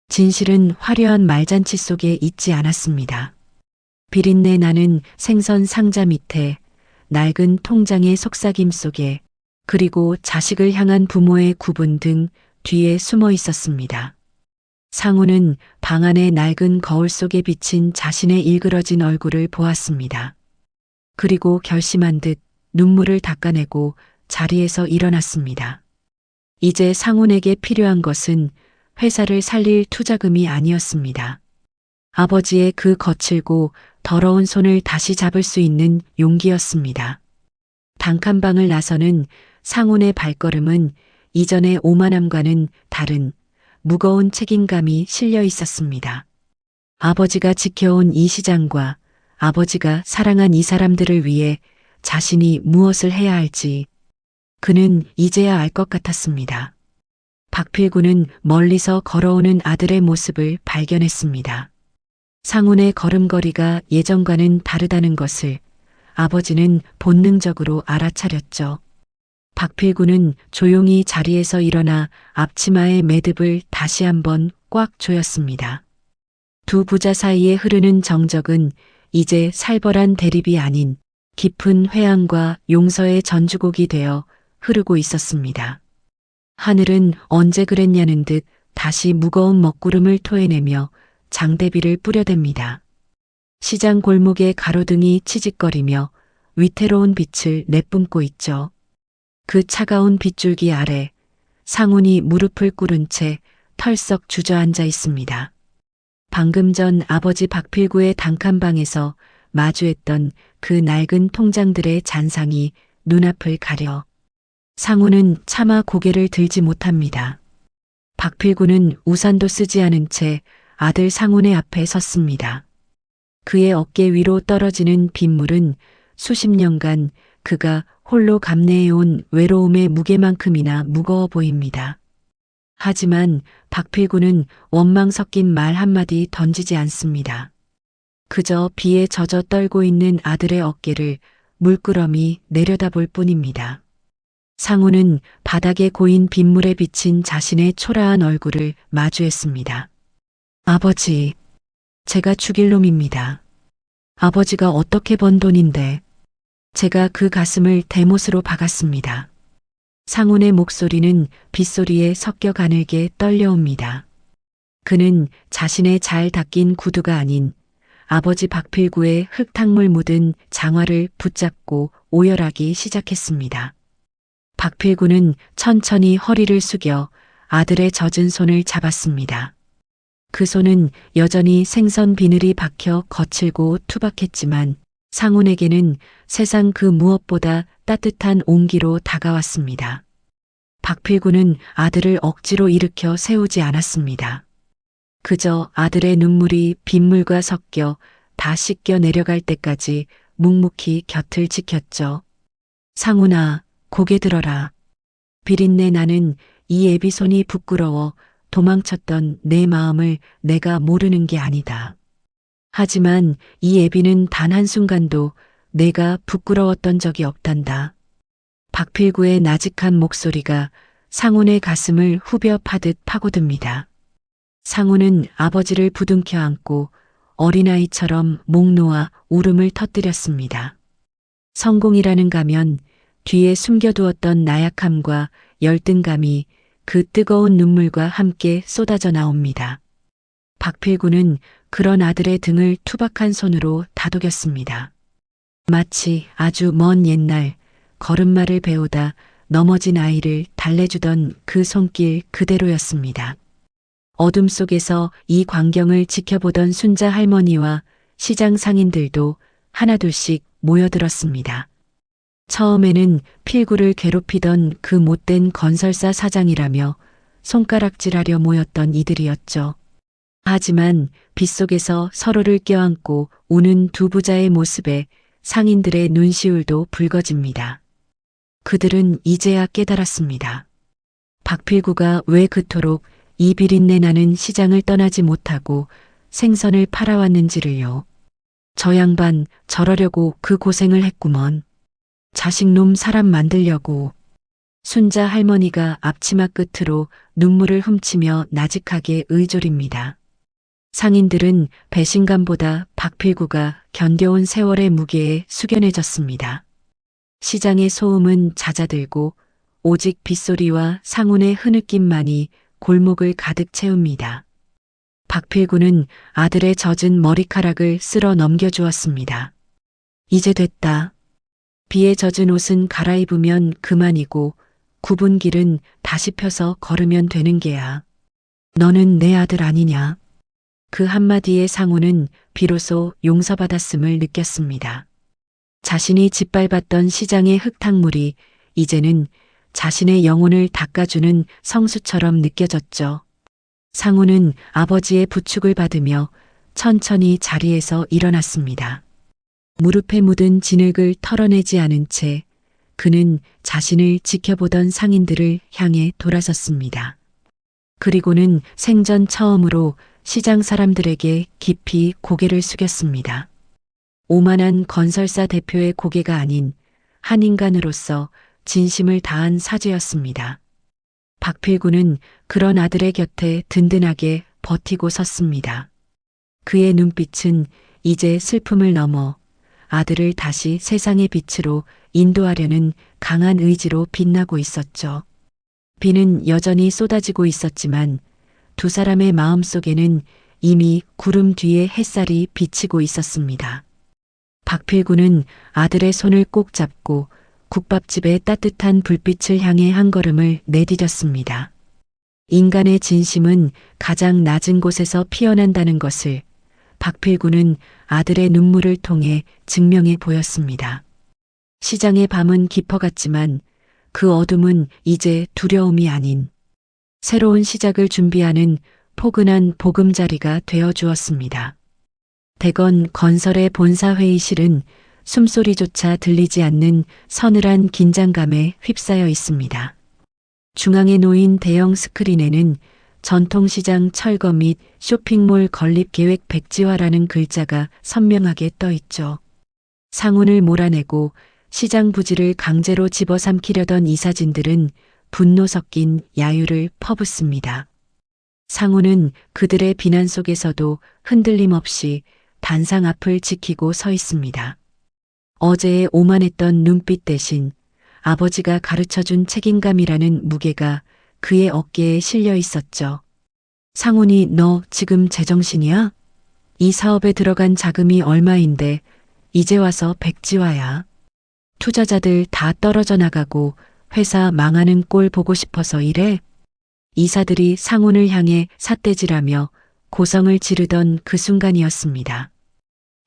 진실은 화려한 말잔치 속에 있지 않았습니다. 비린내 나는 생선 상자 밑에, 낡은 통장의 속삭임 속에, 그리고 자식을 향한 부모의 구분 등 뒤에 숨어 있었습니다. 상훈은 방 안의 낡은 거울 속에 비친 자신의 일그러진 얼굴을 보았습니다. 그리고 결심한 듯 눈물을 닦아내고 자리에서 일어났습니다. 이제 상훈에게 필요한 것은 회사를 살릴 투자금이 아니었습니다. 아버지의 그 거칠고 더러운 손을 다시 잡을 수 있는 용기였습니다. 단칸방을 나서는 상훈의 발걸음은 이전의 오만함과는 다른 무거운 책임감이 실려 있었습니다. 아버지가 지켜온 이 시장과 아버지가 사랑한 이 사람들을 위해 자신이 무엇을 해야 할지 그는 이제야 알 것 같았습니다. 박필구는 멀리서 걸어오는 아들의 모습을 발견했습니다. 상훈의 걸음걸이가 예전과는 다르다는 것을 아버지는 본능적으로 알아차렸죠. 박필구는 조용히 자리에서 일어나 앞치마의 매듭을 다시 한번 꽉 조였습니다. 두 부자 사이에 흐르는 정적은 이제 살벌한 대립이 아닌 깊은 회한과 용서의 전주곡이 되어 흐르고 있었습니다. 하늘은 언제 그랬냐는 듯 다시 무거운 먹구름을 토해내며 장대비를 뿌려댑니다. 시장 골목의 가로등이 치직거리며 위태로운 빛을 내뿜고 있죠. 그 차가운 빗줄기 아래 상훈이 무릎을 꿇은 채 털썩 주저앉아 있습니다. 방금 전 아버지 박필구의 단칸방에서 마주했던 그 낡은 통장들의 잔상이 눈앞을 가려 상훈은 차마 고개를 들지 못합니다. 박필구는 우산도 쓰지 않은 채 아들 상훈의 앞에 섰습니다. 그의 어깨 위로 떨어지는 빗물은 수십 년간 그가 홀로 감내해온 외로움의 무게만큼이나 무거워 보입니다. 하지만 박필구는 원망 섞인 말 한마디 던지지 않습니다. 그저 비에 젖어 떨고 있는 아들의 어깨를 물끄러미 내려다볼 뿐입니다. 상우는 바닥에 고인 빗물에 비친 자신의 초라한 얼굴을 마주했습니다. 아버지, 제가 죽일 놈입니다. 아버지가 어떻게 번 돈인데. 제가 그 가슴을 대못으로 박았습니다. 상훈의 목소리는 빗소리에 섞여 가늘게 떨려옵니다. 그는 자신의 잘 닦인 구두가 아닌 아버지 박필구의 흙탕물 묻은 장화를 붙잡고 오열하기 시작했습니다. 박필구는 천천히 허리를 숙여 아들의 젖은 손을 잡았습니다. 그 손은 여전히 생선 비늘이 박혀 거칠고 투박했지만 상훈에게는 세상 그 무엇보다 따뜻한 온기로 다가왔습니다. 박필구는 아들을 억지로 일으켜 세우지 않았습니다. 그저 아들의 눈물이 빗물과 섞여 다 씻겨 내려갈 때까지 묵묵히 곁을 지켰죠. 상훈아, 고개 들어라. 비린내 나는 이 애비 손이 부끄러워 도망쳤던 내 마음을 내가 모르는 게 아니다. 하지만 이 애비는 단 한순간도 내가 부끄러웠던 적이 없단다. 박필구의 나직한 목소리가 상훈의 가슴을 후벼 파듯 파고듭니다. 상훈은 아버지를 부둥켜 안고 어린아이처럼 목 놓아 울음을 터뜨렸습니다. 성공이라는 가면 뒤에 숨겨두었던 나약함과 열등감이 그 뜨거운 눈물과 함께 쏟아져 나옵니다. 박필구는 그런 아들의 등을 투박한 손으로 다독였습니다. 마치 아주 먼 옛날 걸음마를 배우다 넘어진 아이를 달래주던 그 손길 그대로였습니다. 어둠 속에서 이 광경을 지켜보던 순자 할머니와 시장 상인들도 하나둘씩 모여들었습니다. 처음에는 필구를 괴롭히던 그 못된 건설사 사장이라며 손가락질하려 모였던 이들이었죠. 하지만 빗속에서 서로를 껴안고 우는 두 부자의 모습에 상인들의 눈시울도 붉어집니다. 그들은 이제야 깨달았습니다. 박필구가 왜 그토록 이 비린내 나는 시장을 떠나지 못하고 생선을 팔아왔는지를요. 저 양반 저러려고 그 고생을 했구먼. 자식놈 사람 만들려고. 순자 할머니가 앞치마 끝으로 눈물을 훔치며 나직하게 의졸입니다. 상인들은 배신감보다 박필구가 견뎌온 세월의 무게에 숙연해졌습니다. 시장의 소음은 잦아들고 오직 빗소리와 상훈의 흐느낌만이 골목을 가득 채웁니다. 박필구는 아들의 젖은 머리카락을 쓸어 넘겨주었습니다. 이제 됐다. 비에 젖은 옷은 갈아입으면 그만이고 굽은 길은 다시 펴서 걸으면 되는 게야. 너는 내 아들 아니냐? 그 한마디에 상훈은 비로소 용서받았음을 느꼈습니다. 자신이 짓밟았던 시장의 흙탕물이 이제는 자신의 영혼을 닦아주는 성수처럼 느껴졌죠. 상훈은 아버지의 부축을 받으며 천천히 자리에서 일어났습니다. 무릎에 묻은 진흙을 털어내지 않은 채 그는 자신을 지켜보던 상인들을 향해 돌아섰습니다. 그리고는 생전 처음으로 시장 사람들에게 깊이 고개를 숙였습니다. 오만한 건설사 대표의 고개가 아닌 한 인간으로서 진심을 다한 사죄였습니다. 박필구는 그런 아들의 곁에 든든하게 버티고 섰습니다. 그의 눈빛은 이제 슬픔을 넘어 아들을 다시 세상의 빛으로 인도하려는 강한 의지로 빛나고 있었죠. 비는 여전히 쏟아지고 있었지만 두 사람의 마음속에는 이미 구름 뒤에 햇살이 비치고 있었습니다. 박필구는 아들의 손을 꼭 잡고 국밥집의 따뜻한 불빛을 향해 한 걸음을 내디뎠습니다. 인간의 진심은 가장 낮은 곳에서 피어난다는 것을 박필구는 아들의 눈물을 통해 증명해 보였습니다. 시장의 밤은 깊어갔지만 그 어둠은 이제 두려움이 아닌 새로운 시작을 준비하는 포근한 보금자리가 되어 주었습니다. 대건 건설의 본사 회의실은 숨소리조차 들리지 않는 서늘한 긴장감에 휩싸여 있습니다. 중앙에 놓인 대형 스크린에는 전통시장 철거 및 쇼핑몰 건립 계획 백지화라는 글자가 선명하게 떠 있죠. 상훈을 몰아내고 시장 부지를 강제로 집어삼키려던 이사진들은 분노 섞인 야유를 퍼붓습니다. 상훈은 그들의 비난 속에서도 흔들림 없이 단상 앞을 지키고 서 있습니다. 어제의 오만했던 눈빛 대신 아버지가 가르쳐준 책임감이라는 무게가 그의 어깨에 실려 있었죠. 상훈이 너 지금 제정신이야? 이 사업에 들어간 자금이 얼마인데 이제 와서 백지화야. 투자자들 다 떨어져 나가고 회사 망하는 꼴 보고 싶어서 이래? 이사들이 상훈을 향해 삿대질하며 고성을 지르던 그 순간이었습니다.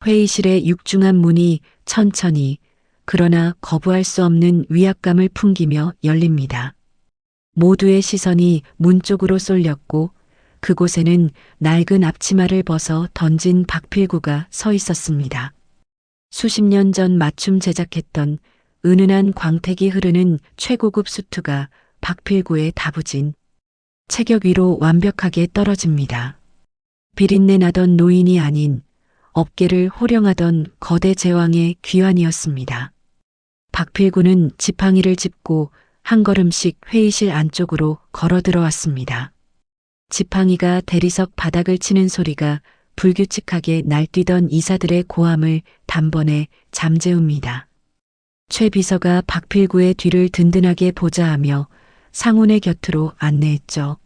회의실의 육중한 문이 천천히 그러나 거부할 수 없는 위압감을 풍기며 열립니다. 모두의 시선이 문 쪽으로 쏠렸고 그곳에는 낡은 앞치마를 벗어 던진 박필구가 서 있었습니다. 수십 년 전 맞춤 제작했던 은은한 광택이 흐르는 최고급 수트가 박필구의 다부진 체격 위로 완벽하게 떨어집니다. 비린내 나던 노인이 아닌 업계를 호령하던 거대 제왕의 귀환이었습니다. 박필구는 지팡이를 짚고 한 걸음씩 회의실 안쪽으로 걸어 들어왔습니다. 지팡이가 대리석 바닥을 치는 소리가 불규칙하게 날뛰던 이사들의 고함을 단번에 잠재웁니다. 최 비서가 박필구의 뒤를 든든하게 보좌하며 상훈의 곁으로 안내했죠.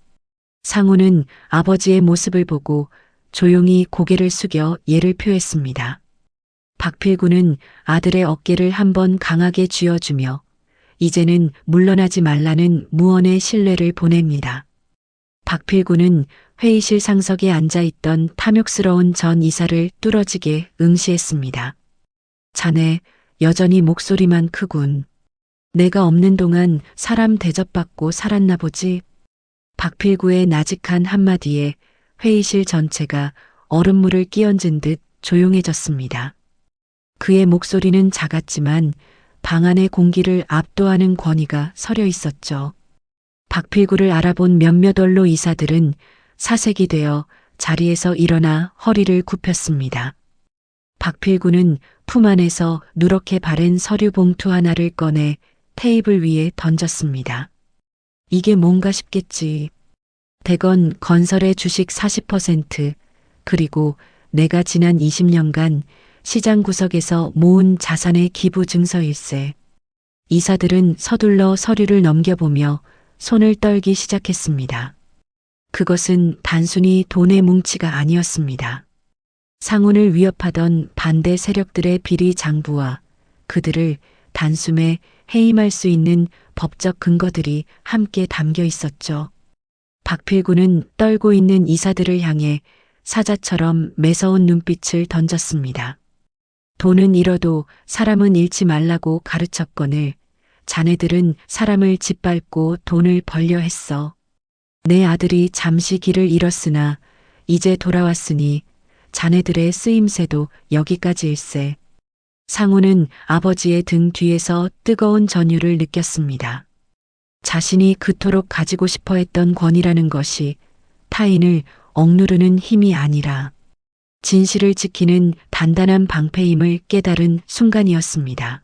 상훈은 아버지의 모습을 보고 조용히 고개를 숙여 예를 표했습니다. 박필구는 아들의 어깨를 한번 강하게 쥐어주며 이제는 물러나지 말라는 무언의 신뢰를 보냅니다. 박필구는 회의실 상석에 앉아있던 탐욕스러운 전 이사를 뚫어지게 응시했습니다. 자네 여전히 목소리만 크군. 내가 없는 동안 사람 대접받고 살았나 보지. 박필구의 나직한 한마디에 회의실 전체가 얼음물을 끼얹은 듯 조용해졌습니다. 그의 목소리는 작았지만 방 안의 공기를 압도하는 권위가 서려 있었죠. 박필구를 알아본 몇몇 원로 이사들은 사색이 되어 자리에서 일어나 허리를 굽혔습니다. 박필구는 품 안에서 누렇게 바랜 서류 봉투 하나를 꺼내 테이블 위에 던졌습니다. 이게 뭔가 싶겠지. 대건 건설의 주식 40% 그리고 내가 지난 20년간 시장 구석에서 모은 자산의 기부 증서일세. 이사들은 서둘러 서류를 넘겨보며 손을 떨기 시작했습니다. 그것은 단순히 돈의 뭉치가 아니었습니다. 상훈을 위협하던 반대 세력들의 비리 장부와 그들을 단숨에 해임할 수 있는 법적 근거들이 함께 담겨 있었죠. 박필구는 떨고 있는 이사들을 향해 사자처럼 매서운 눈빛을 던졌습니다. 돈은 잃어도 사람은 잃지 말라고 가르쳤거늘 자네들은 사람을 짓밟고 돈을 벌려 했어. 내 아들이 잠시 길을 잃었으나 이제 돌아왔으니 자네들의 쓰임새도 여기까지일세. 상훈은 아버지의 등 뒤에서 뜨거운 전율을 느꼈습니다. 자신이 그토록 가지고 싶어 했던 권위라는 것이 타인을 억누르는 힘이 아니라 진실을 지키는 단단한 방패임을 깨달은 순간이었습니다.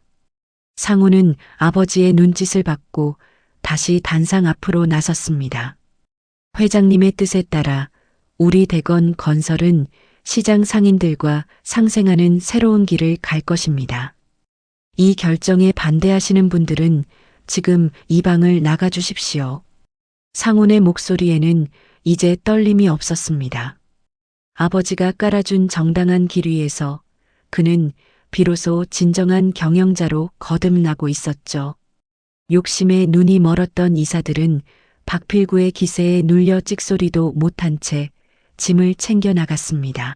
상훈은 아버지의 눈짓을 받고 다시 단상 앞으로 나섰습니다. 회장님의 뜻에 따라 우리 대건 건설은 시장 상인들과 상생하는 새로운 길을 갈 것입니다. 이 결정에 반대하시는 분들은 지금 이 방을 나가 주십시오. 상훈의 목소리에는 이제 떨림이 없었습니다. 아버지가 깔아준 정당한 길 위에서 그는 비로소 진정한 경영자로 거듭나고 있었죠. 욕심에 눈이 멀었던 이사들은 박필구의 기세에 눌려 찍소리도 못한 채 짐을 챙겨 나갔습니다.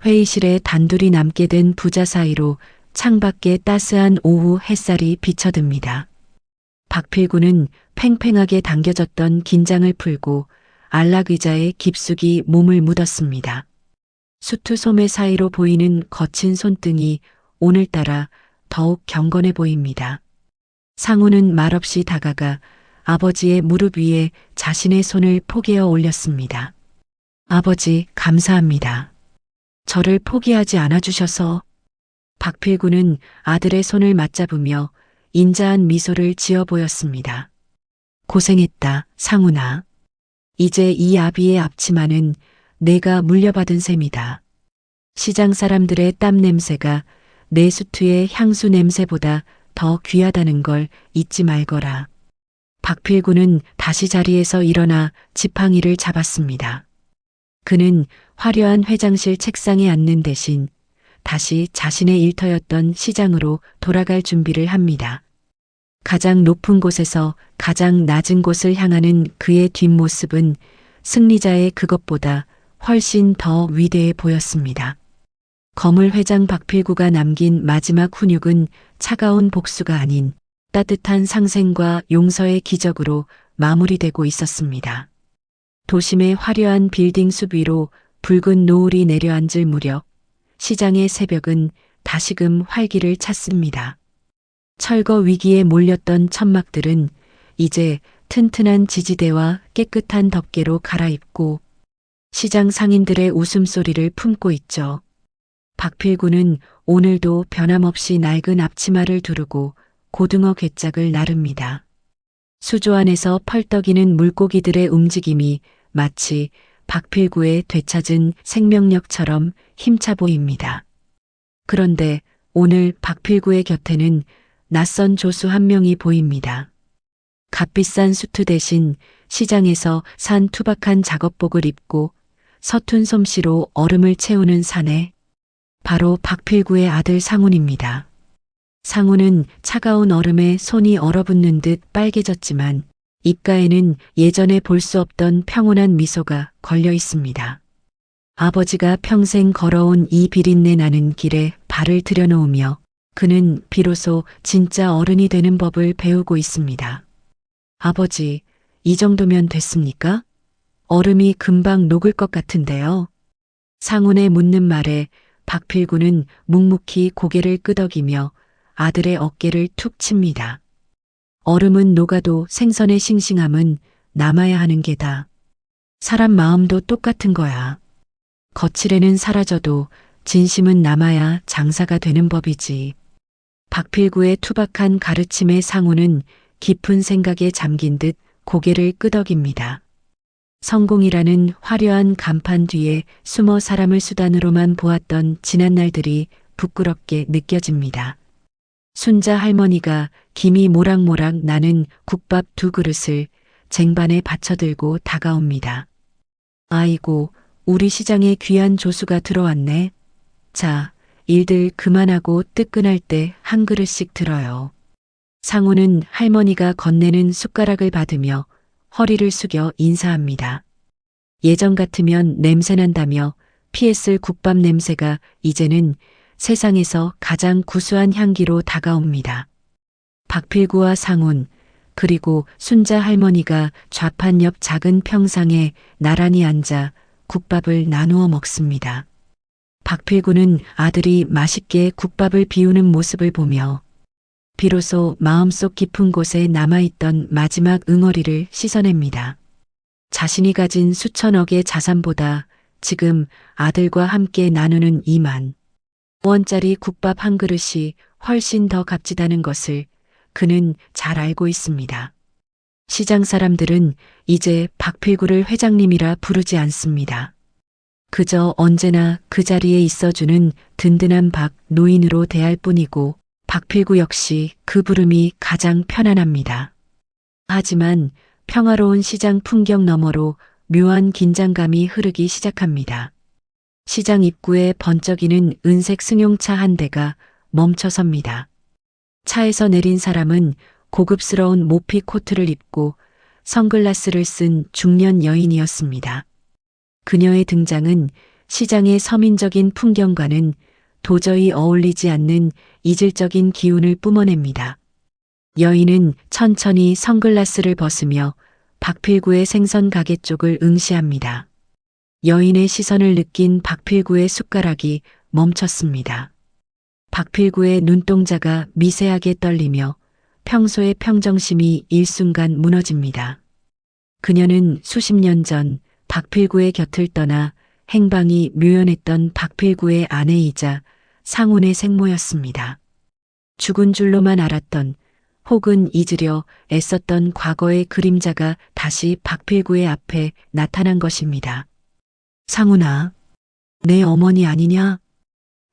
회의실에 단둘이 남게 된 부자 사이로 창밖에 따스한 오후 햇살이 비쳐듭니다. 박필구는 팽팽하게 당겨졌던 긴장을 풀고 안락의자에 깊숙이 몸을 묻었습니다. 수트 소매 사이로 보이는 거친 손등이 오늘따라 더욱 경건해 보입니다. 상우는 말없이 다가가 아버지의 무릎 위에 자신의 손을 포개어 올렸습니다. 아버지, 감사합니다. 저를 포기하지 않아 주셔서. 박필구는 아들의 손을 맞잡으며 인자한 미소를 지어 보였습니다. 고생했다, 상훈아. 이제 이 아비의 앞치마는 내가 물려받은 셈이다. 시장 사람들의 땀 냄새가 내 수트의 향수 냄새보다 더 귀하다는 걸 잊지 말거라. 박필구는 다시 자리에서 일어나 지팡이를 잡았습니다. 그는 화려한 회장실 책상에 앉는 대신 다시 자신의 일터였던 시장으로 돌아갈 준비를 합니다. 가장 높은 곳에서 가장 낮은 곳을 향하는 그의 뒷모습은 승리자의 그것보다 훨씬 더 위대해 보였습니다. 거물 회장 박필구가 남긴 마지막 훈육은 차가운 복수가 아닌 따뜻한 상생과 용서의 기적으로 마무리되고 있었습니다. 도심의 화려한 빌딩 숲 위로 붉은 노을이 내려앉을 무렵 시장의 새벽은 다시금 활기를 찾습니다. 철거 위기에 몰렸던 천막들은 이제 튼튼한 지지대와 깨끗한 덮개로 갈아입고 시장 상인들의 웃음소리를 품고 있죠. 박필구는 오늘도 변함없이 낡은 앞치마를 두르고 고등어 괴짝을 나릅니다. 수조 안에서 펄떡이는 물고기들의 움직임이 마치 박필구의 되찾은 생명력처럼 힘차 보입니다. 그런데 오늘 박필구의 곁에는 낯선 조수 한 명이 보입니다. 값비싼 수트 대신 시장에서 산 투박한 작업복을 입고 서툰 솜씨로 얼음을 채우는 사내, 바로 박필구의 아들 상훈입니다. 상훈은 차가운 얼음에 손이 얼어붙는 듯 빨개졌지만 입가에는 예전에 볼 수 없던 평온한 미소가 걸려 있습니다. 아버지가 평생 걸어온 이 비린내 나는 길에 발을 들여놓으며 그는 비로소 진짜 어른이 되는 법을 배우고 있습니다. 아버지, 이 정도면 됐습니까? 얼음이 금방 녹을 것 같은데요. 상훈의 묻는 말에 박필구는 묵묵히 고개를 끄덕이며 아들의 어깨를 툭 칩니다. 얼음은 녹아도 생선의 싱싱함은 남아야 하는 게다. 사람 마음도 똑같은 거야. 거칠애는 사라져도 진심은 남아야 장사가 되는 법이지. 박필구의 투박한 가르침에 상훈은 깊은 생각에 잠긴 듯 고개를 끄덕입니다. 성공이라는 화려한 간판 뒤에 숨어 사람을 수단으로만 보았던 지난 날들이 부끄럽게 느껴집니다. 순자 할머니가 김이 모락모락 나는 국밥 2그릇을 쟁반에 받쳐들고 다가옵니다. 아이고, 우리 시장에 귀한 조수가 들어왔네. 자, 일들 그만하고 뜨끈할 때 한 그릇씩 들어요. 상훈은 할머니가 건네는 숟가락을 받으며 허리를 숙여 인사합니다. 예전 같으면 냄새난다며 피했을 국밥 냄새가 이제는 세상에서 가장 구수한 향기로 다가옵니다. 박필구와 상훈, 그리고 순자 할머니가 좌판 옆 작은 평상에 나란히 앉아 국밥을 나누어 먹습니다. 박필구는 아들이 맛있게 국밥을 비우는 모습을 보며 비로소 마음속 깊은 곳에 남아있던 마지막 응어리를 씻어냅니다. 자신이 가진 수천억의 자산보다 지금 아들과 함께 나누는 2만 원짜리 국밥 한 그릇이 훨씬 더 값지다는 것을 그는 잘 알고 있습니다. 시장 사람들은 이제 박필구를 회장님이라 부르지 않습니다. 그저 언제나 그 자리에 있어주는 든든한 박 노인으로 대할 뿐이고 박필구 역시 그 부름이 가장 편안합니다. 하지만 평화로운 시장 풍경 너머로 묘한 긴장감이 흐르기 시작합니다. 시장 입구에 번쩍이는 은색 승용차 한 대가 멈춰섭니다. 차에서 내린 사람은 고급스러운 모피 코트를 입고 선글라스를 쓴 중년 여인이었습니다. 그녀의 등장은 시장의 서민적인 풍경과는 도저히 어울리지 않는 이질적인 기운을 뿜어냅니다. 여인은 천천히 선글라스를 벗으며 박필구의 생선 가게 쪽을 응시합니다. 여인의 시선을 느낀 박필구의 숟가락이 멈췄습니다. 박필구의 눈동자가 미세하게 떨리며 평소의 평정심이 일순간 무너집니다. 그녀는 수십 년 전 박필구의 곁을 떠나 행방이 묘연했던 박필구의 아내이자 상훈의 생모였습니다. 죽은 줄로만 알았던 혹은 잊으려 애썼던 과거의 그림자가 다시 박필구의 앞에 나타난 것입니다. 상훈아, 내 어머니 아니냐?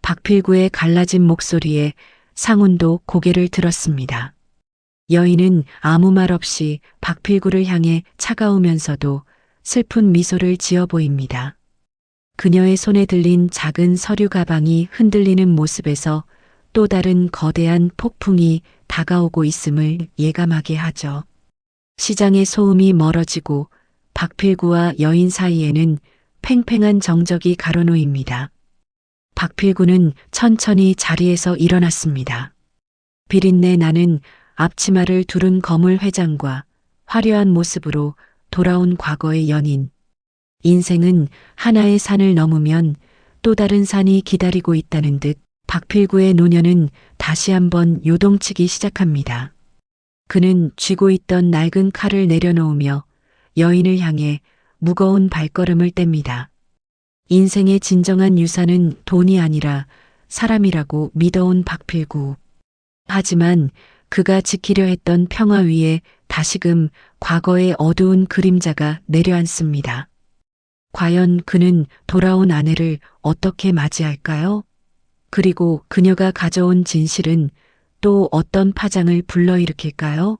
박필구의 갈라진 목소리에 상훈도 고개를 들었습니다. 여인은 아무 말 없이 박필구를 향해 차가우면서도 슬픈 미소를 지어 보입니다. 그녀의 손에 들린 작은 서류 가방이 흔들리는 모습에서 또 다른 거대한 폭풍이 다가오고 있음을 예감하게 하죠. 시장의 소음이 멀어지고 박필구와 여인 사이에는 팽팽한 정적이 가로놓입니다. 박필구는 천천히 자리에서 일어났습니다. 비린내 나는 앞치마를 두른 거물 회장과 화려한 모습으로 돌아온 과거의 연인. 인생은 하나의 산을 넘으면 또 다른 산이 기다리고 있다는 듯 박필구의 노년은 다시 한번 요동치기 시작합니다. 그는 쥐고 있던 낡은 칼을 내려놓으며 여인을 향해 무거운 발걸음을 뗍니다. 인생의 진정한 유산은 돈이 아니라 사람이라고 믿어온 박필구. 하지만 그가 지키려 했던 평화 위에 다시금 과거의 어두운 그림자가 내려앉습니다. 과연 그는 돌아온 아내를 어떻게 맞이할까요? 그리고 그녀가 가져온 진실은 또 어떤 파장을 불러일으킬까요?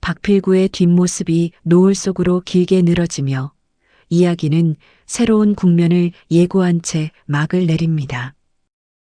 박필구의 뒷모습이 노을 속으로 길게 늘어지며 이야기는 새로운 국면을 예고한 채 막을 내립니다.